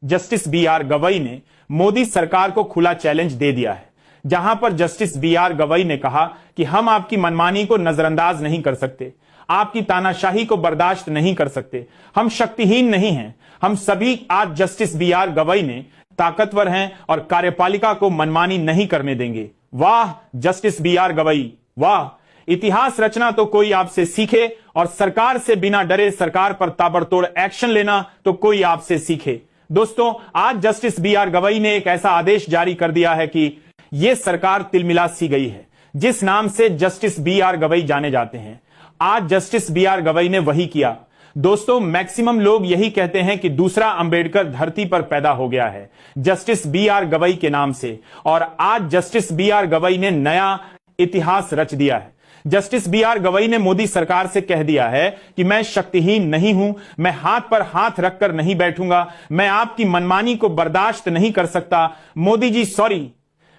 Justice B are Gavai ने मोदी सरकार को खुला चैलेंज दे दिया है, जहां पर जस्टिस बी आर गवई ने कहा कि हम आपकी मनमानी को नजरअंदाज नहीं कर सकते, आपकी तानाशाही को बर्दाश्त नहीं कर सकते, हम शक्तिहीन नहीं हैं, हम सभी आज जस्टिस बी आर गवई ने ताकतवर हैं और कार्यपालिका को मनमानी नहीं करने देंगे। वाह जस्टिस बी आर गवई, वाह। इतिहास रचना तो कोई आपसे सीखे और सरकार से बिना डरे सरकार पर ताबड़तोड़ एक्शन लेना तो कोई आपसे सीखे। दोस्तों, आज जस्टिस बी आर गवई ने एक ऐसा आदेश जारी कर दिया है कि यह सरकार तिलमिला सी गई है। जिस नाम से जस्टिस बी आर गवई जाने जाते हैं, आज जस्टिस बी आर गवई ने वही किया। दोस्तों, मैक्सिमम लोग यही कहते हैं कि दूसरा अंबेडकर धरती पर पैदा हो गया है जस्टिस बी आर गवई के नाम से, और आज जस्टिस बी आर गवई ने नया इतिहास रच दिया है। जस्टिस बी आर गवई ने मोदी सरकार से कह दिया है कि मैं शक्तिहीन नहीं हूं, मैं हाथ पर हाथ रखकर नहीं बैठूंगा, मैं आपकी मनमानी को बर्दाश्त नहीं कर सकता। मोदी जी सॉरी।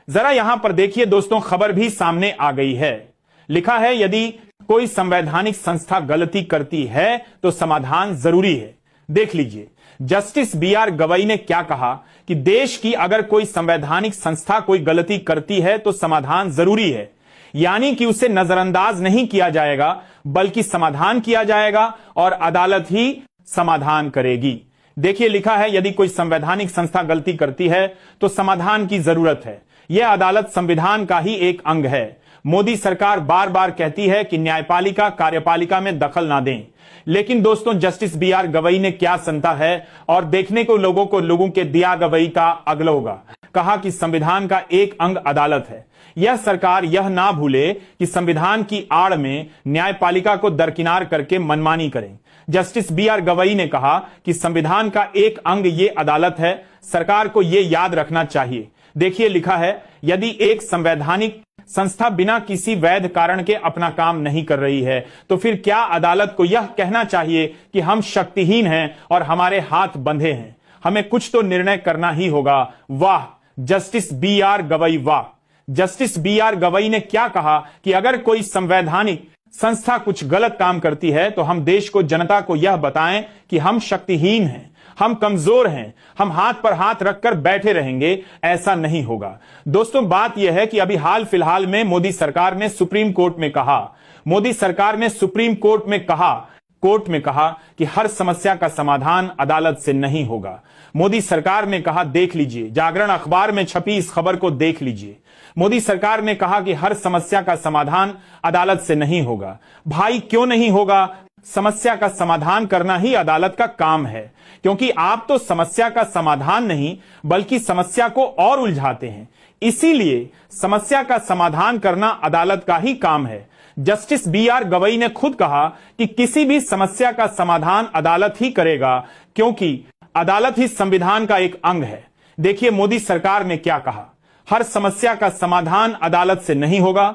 जरा यहां पर देखिए दोस्तों, खबर भी सामने आ गई है। लिखा है यदि कोई संवैधानिक संस्था गलती करती है तो समाधान जरूरी है। देख लीजिए जस्टिस बी आर गवई ने क्या कहा कि देश की अगर कोई संवैधानिक संस्था कोई गलती करती है तो समाधान जरूरी है, यानी कि उसे नजरअंदाज नहीं किया जाएगा बल्कि समाधान किया जाएगा और अदालत ही समाधान करेगी। देखिए लिखा है यदि कोई संवैधानिक संस्था गलती करती है तो समाधान की जरूरत है। यह अदालत संविधान का ही एक अंग है। मोदी सरकार बार बार कहती है कि न्यायपालिका कार्यपालिका में दखल ना दें, लेकिन दोस्तों जस्टिस बी आर गवई ने क्या संता है और देखने को लोगों के दिया गवई का अगलोगा। कहा कि संविधान का एक अंग अदालत है। यह सरकार यह ना भूले कि संविधान की आड़ में न्यायपालिका को दरकिनार करके मनमानी करें। जस्टिस बी आर गवई ने कहा कि संविधान का एक अंग ये अदालत है, सरकार को यह याद रखना चाहिए। देखिए लिखा है यदि एक संवैधानिक संस्था बिना किसी वैध कारण के अपना काम नहीं कर रही है तो फिर क्या अदालत को यह कहना चाहिए कि हम शक्तिहीन हैं और हमारे हाथ बंधे हैं, हमें कुछ तो निर्णय करना ही होगा। वाह जस्टिस बी आर गवई, वाह। जस्टिस बी आर गवई ने क्या कहा कि अगर कोई संवैधानिक संस्था कुछ गलत काम करती है तो हम देश को, जनता को यह बताएं कि हम शक्तिहीन हैं, हम कमजोर हैं, हम हाथ पर हाथ रखकर बैठे रहेंगे। ऐसा नहीं होगा। दोस्तों बात यह है कि अभी हाल फिलहाल में मोदी सरकार ने सुप्रीम कोर्ट में कहा, मोदी सरकार ने सुप्रीम कोर्ट में कहा कि हर समस्या का समाधान अदालत से नहीं होगा। मोदी सरकार ने कहा, देख लीजिए जागरण अखबार में छपी इस खबर को देख लीजिए। मोदी सरकार ने कहा कि हर समस्या का समाधान अदालत से नहीं होगा। भाई क्यों नहीं होगा? समस्या का समाधान करना ही अदालत का काम है, क्योंकि आप तो समस्या का समाधान नहीं बल्कि समस्या को और उलझाते हैं। इसीलिए समस्या का समाधान करना अदालत का ही काम है। जस्टिस बी आर गवई ने खुद कहा कि किसी भी समस्या का समाधान अदालत ही करेगा, क्योंकि अदालत ही संविधान का एक अंग है। देखिए मोदी सरकार ने क्या कहा, हर समस्या का समाधान अदालत से नहीं होगा।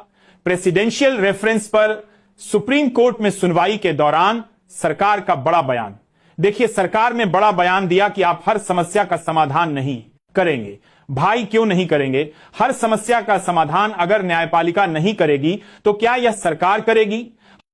प्रेसिडेंशियल रेफरेंस पर सुप्रीम कोर्ट में सुनवाई के दौरान सरकार का बड़ा बयान। देखिए सरकार ने बड़ा बयान दिया कि आप हर समस्या का समाधान नहीं करेंगे। भाई क्यों नहीं करेंगे? हर समस्या का समाधान अगर न्यायपालिका नहीं करेगी तो क्या यह सरकार करेगी?